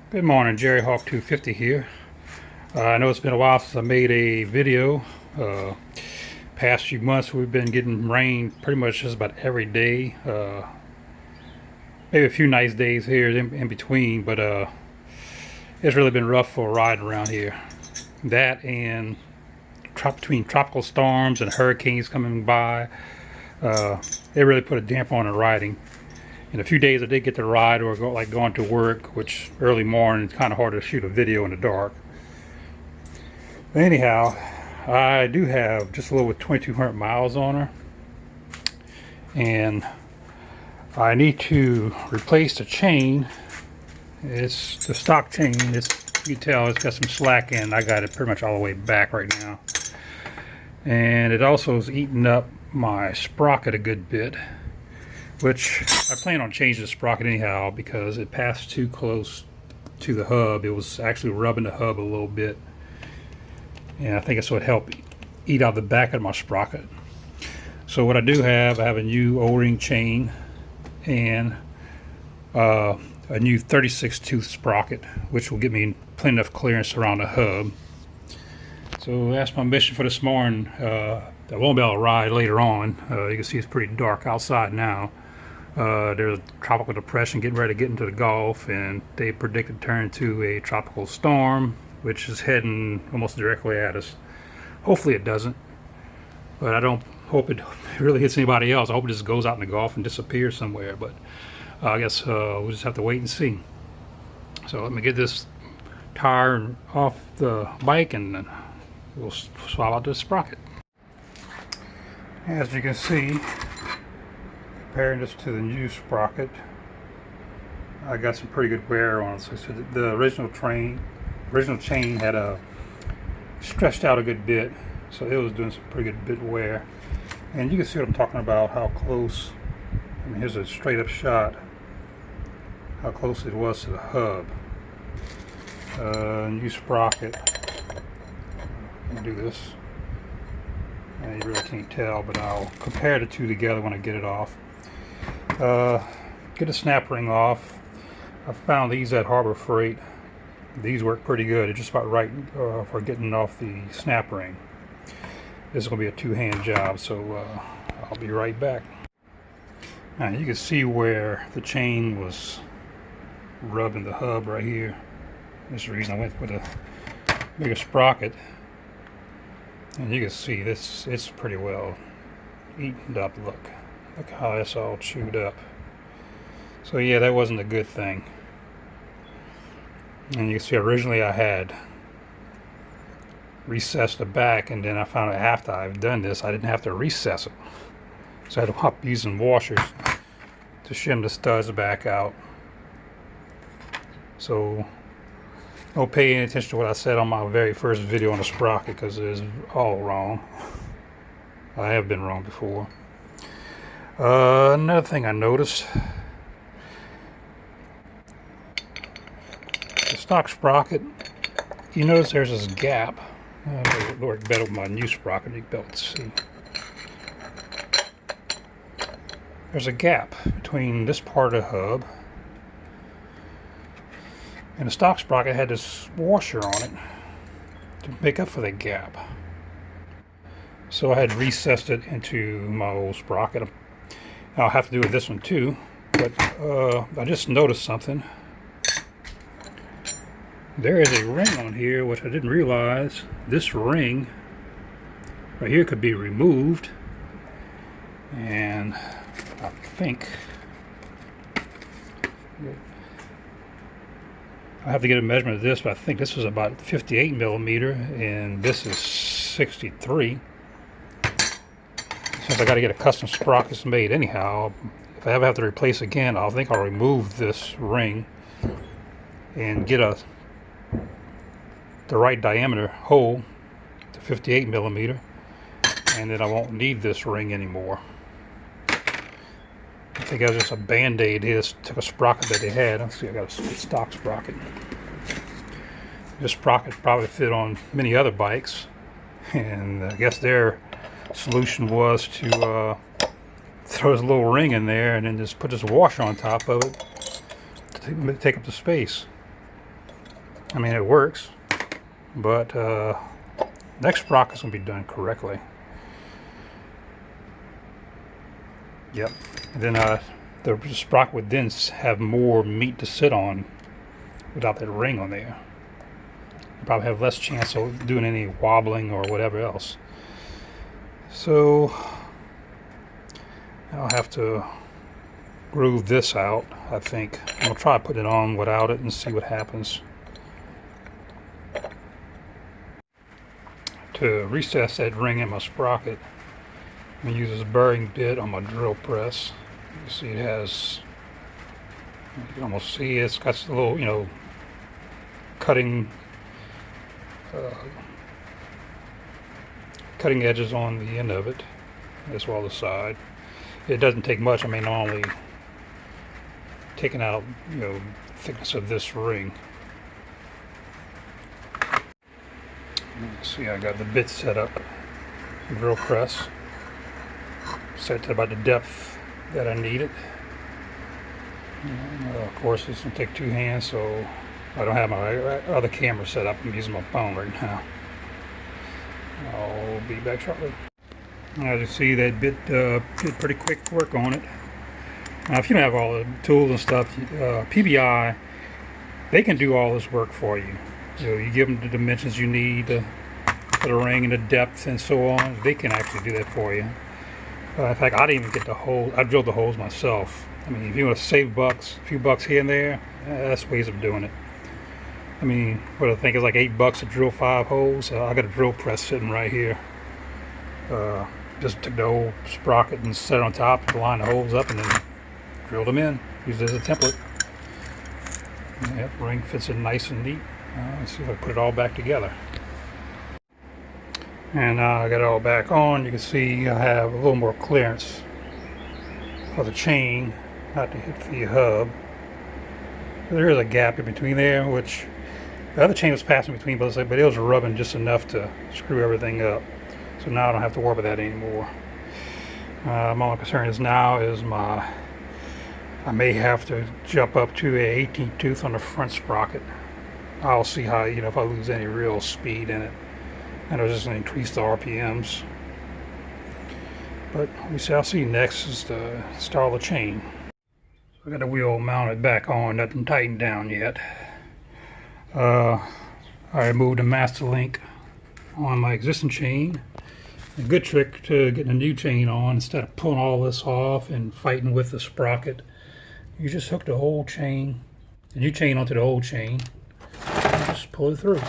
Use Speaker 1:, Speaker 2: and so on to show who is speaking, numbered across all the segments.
Speaker 1: Good morning, Jerry Hawk 250 here. I know it's been a while since I made a video. Past few months we've been getting rain pretty much just about every day. Maybe a few nice days here in between, but it's really been rough for riding around here. That and between tropical storms and hurricanes coming by, it really put a damper on the riding. In a few days I did get to ride or going to work, which early morning it's kind of hard to shoot a video in the dark. But anyhow, I do have just a little with 2,200 miles on her, and I need to replace the chain. It's the stock chain. You can tell it's got some slack in. I got it pretty much all the way back right now, and it also is eating up my sprocket a good bit, which I plan on changing the sprocket anyhow because it passed too close to the hub. It was actually rubbing the hub a little bit, and I think it's what helped eat out the back of my sprocket. So what I do have, I have a new O-ring chain and a new 36 tooth sprocket, which will give me plenty of clearance around the hub. So that's my mission for this morning. I won't be able to ride later on. You can see it's pretty dark outside now. There's a tropical depression getting ready to get into the Gulf, and they predict it to turn into a tropical storm, which is heading almost directly at us. Hopefully it doesn't, but I don't hope it really hits anybody else. I hope it just goes out in the Gulf and disappears somewhere, but I guess we'll just have to wait and see. So let me get this tire off the bike and then we'll swap out this sprocket. As you can see, comparing this to the new sprocket, I got some pretty good wear on it. So the original chain had stretched out a good bit, so it was doing some pretty good bit of wear. And you can see what I'm talking about, how close, I mean, here's a straight up shot, how close it was to the hub. New sprocket, let me do this. And you really can't tell, but I'll compare the two together when I get it off. Get a snap ring off. I found these at Harbor Freight. These work pretty good. It's just about right for getting off the snap ring. This is going to be a two-hand job, so I'll be right back. Now you can see where the chain was rubbing the hub right here. This is the reason I went with a bigger sprocket. And you can see this, it's pretty well eaten up. Look how that's all chewed up. So yeah, that wasn't a good thing. And you can see originally I had recessed the back, and then I found out after I've done this I didn't have to recess it. So I had to hop using washers to shim the studs back out. So don't pay any attention to what I said on my very first video on the sprocket, because it is all wrong. I have been wrong before. Another thing I noticed, the stock sprocket, you notice there's this gap. It'll work better with my new sprocket, you can be able to see. There's a gap between this part of the hub, and the stock sprocket had this washer on it to make up for the gap. So I had recessed it into my old sprocket. I'll have to do with this one too, but I just noticed something. There is a ring on here, which I didn't realize. This ring right here could be removed, and I think I have to get a measurement of this, but I think this is about 58 millimeter and this is 63. Since I got to get a custom sprockets made anyhow, if I ever have to replace again, I think I'll remove this ring and get the right diameter hole to 58 millimeter, and then I won't need this ring anymore. I think I was just a band-aid here. Took a sprocket that they had. Let's see, I got a stock sprocket. This sprocket probably fit on many other bikes, and I guess their solution was to throw this little ring in there and then just put this washer on top of it to take up the space. I mean, it works, but next sprocket's gonna be done correctly. Yep. And then the sprocket would then have more meat to sit on without that ring on there. You probably have less chance of doing any wobbling or whatever else. So I'll have to groove this out, I think. I'll try putting it on without it and see what happens. To recess that ring in my sprocket, I'm going to use this bearing bit on my drill press. You see it has, you can almost see it's got a little, you know, cutting edges on the end of it, as well as the side. It doesn't take much. I mean, only taking out, you know, thickness of this ring. See, I got the bit set up, drill press, set to about the depth that I need it. Of course, this will take 2 hands, so I don't have my other camera set up. I'm using my phone right now. I'll be back shortly. As you see, that bit did pretty quick work on it. Now, if you don't have all the tools and stuff, PBI, they can do all this work for you. You know, you give them the dimensions you need for the ring and the depth and so on. They can actually do that for you. In fact, I didn't even get the hole. I drilled the holes myself. I mean, if you want to save bucks, a few bucks here and there, that's ways of doing it. I mean, what I think is like $8 to drill 5 holes. I got a drill press sitting right here. Just took the old sprocket and set it on top to line the holes up and then drilled them in. Used it as a template. Yep, ring fits in nice and neat. Let's see if I put it all back together. And now I got it all back on. You can see I have a little more clearance for the chain, not to hit the hub. There is a gap in between there, which the other chain was passing between both sides, but it was rubbing just enough to screw everything up. So now I don't have to worry about that anymore. My only concern is now is I may have to jump up to a 18th tooth on the front sprocket. I'll see how, you know, if I lose any real speed in it. And it'll just increase the RPMs. But I'll see next is to install the chain. So I got the wheel mounted back on, nothing tightened down yet. I removed the master link on my existing chain. A good trick to getting a new chain on, instead of pulling all this off and fighting with the sprocket, you just hook the whole chain, the new chain onto the old chain, and just pull it through.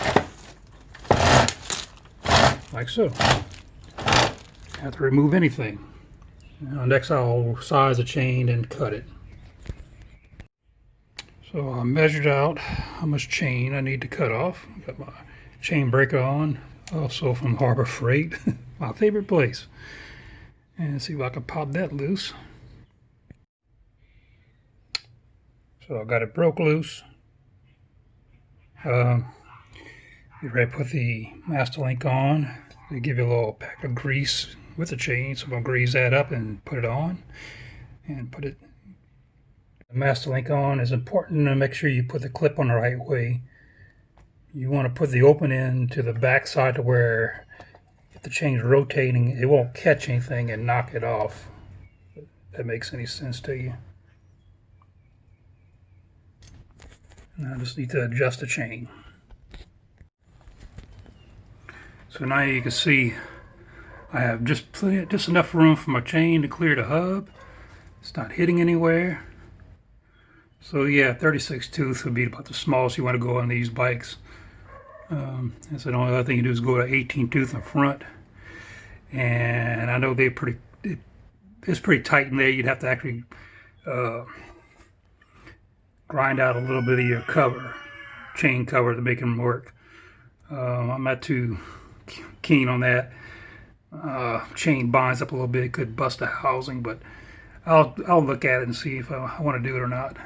Speaker 1: Like so. You have to remove anything. Now, next I'll size the chain and cut it. So I measured out how much chain I need to cut off. Got my chain breaker on, also from Harbor Freight, my favorite place. And see if I can pop that loose. So I got it broke loose. You ready to put the master link on. They give you a little pack of grease with the chain, so I'm going to grease that up and put it on. And put it, the master link on is important to make sure you put the clip on the right way. You want to put the open end to the back side to where if the chain's rotating, it won't catch anything and knock it off. If that makes any sense to you. And I just need to adjust the chain. So now you can see I have just enough room for my chain to clear the hub. It's not hitting anywhere. So yeah, 36 tooth would be about the smallest you want to go on these bikes. And so the only other thing you do is go to 18 tooth in front. And I know it's pretty tight in there. You'd have to actually grind out a little bit of your cover, chain cover, to make them work. I'm not too keen on that. Chain binds up a little bit, it could bust the housing, but I'll look at it and see if I want to do it or not.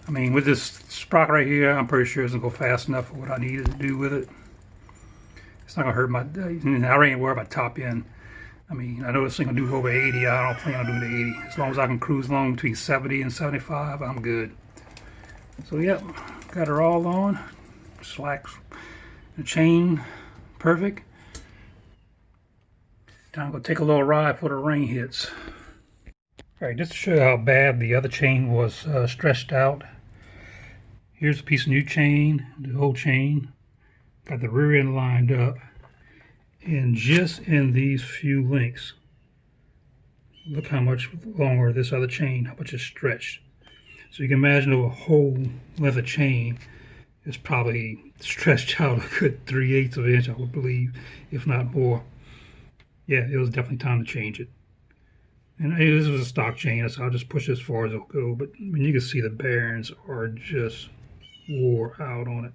Speaker 1: I mean, with this sprocket right here, I'm pretty sure it's gonna go fast enough for what I needed to do with it. It's not gonna hurt my, I ain't worried about top end. I mean, I know this thing will do over 80. I don't plan on doing the 80. As long as I can cruise along between 70 and 75, I'm good. So yep, got her all on. slacks, the chain, perfect. Time to go take a little ride before the rain hits. Alright, just to show you how bad the other chain was stretched out. Here's a piece of new chain, the old chain. Got the rear end lined up. And just in these few links, look how much longer this other chain, how much is stretched. So you can imagine over a whole length of chain is probably stretched out a good 3/8 of an inch, I would believe, if not more. Yeah, it was definitely time to change it. And this was a stock chain, so I'll just push it as far as it'll go. But I mean, you can see the bearings are just wore out on it.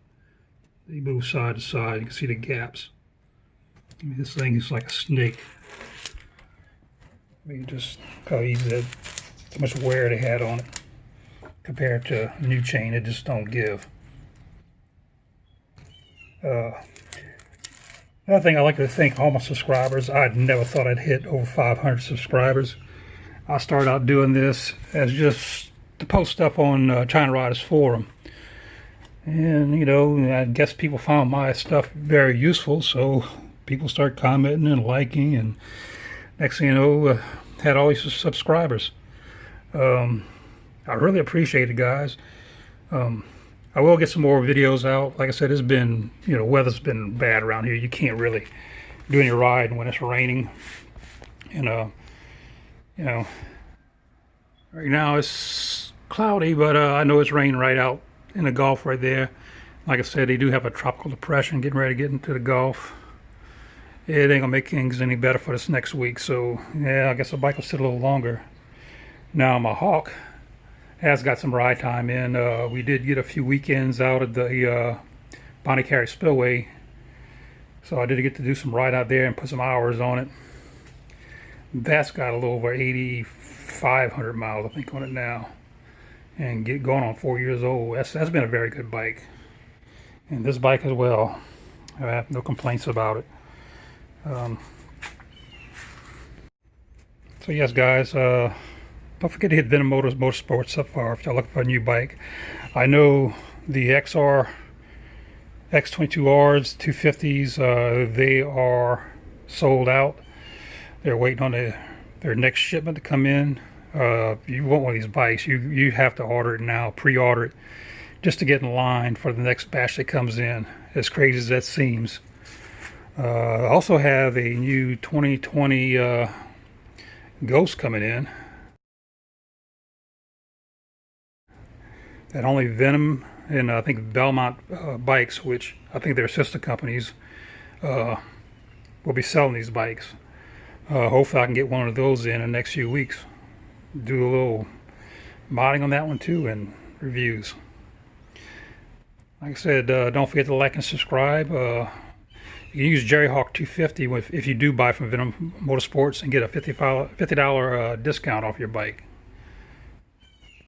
Speaker 1: They move side to side. You can see the gaps. I mean, this thing is like a snake. I mean, just how easy, how much wear they had on it compared to a new chain. It just don't give. Another thing, I'd like to thank all my subscribers. I never thought I'd hit over 500 subscribers. I started out doing this as just to post stuff on China Riders Forum. And, you know, I guess people found my stuff very useful, so people start commenting and liking, and next thing you know, had all these subscribers. I really appreciate it, guys. I will get some more videos out. Like I said, it's been, you know, weather's been bad around here. You can't really do any riding when it's raining. And, you know, right now it's cloudy, but I know it's raining right out in the Gulf right there. Like I said, they do have a tropical depression getting ready to get into the Gulf. It ain't gonna make things any better for this next week. So, yeah, I guess the bike will sit a little longer. Now, my Hawk has got some ride time in. We did get a few weekends out at the Bonnie Carey Spillway, so I did get to do some ride out there and put some hours on it. That's got a little over 8,500 miles, I think, on it now, and going on 4 years old. That's been a very good bike, and this bike as well. I have no complaints about it. So yes, guys. Don't forget to hit Venom Motorsports so far if y'all looking for a new bike. I know the X22Rs, 250s, they are sold out. They're waiting on their next shipment to come in. If you want one of these bikes, you have to order it now, pre-order it, just to get in line for the next batch that comes in, as crazy as that seems. I also have a new 2020 Ghost coming in. And only Venom and I think Belmont bikes, which I think they're sister companies, will be selling these bikes. Hopefully I can get one of those in the next few weeks. Do a little modding on that one too, and reviews. Like I said, don't forget to like and subscribe. You can use Jerryhawk 250 if you do buy from Venom Motorsports and get a $50 discount off your bike.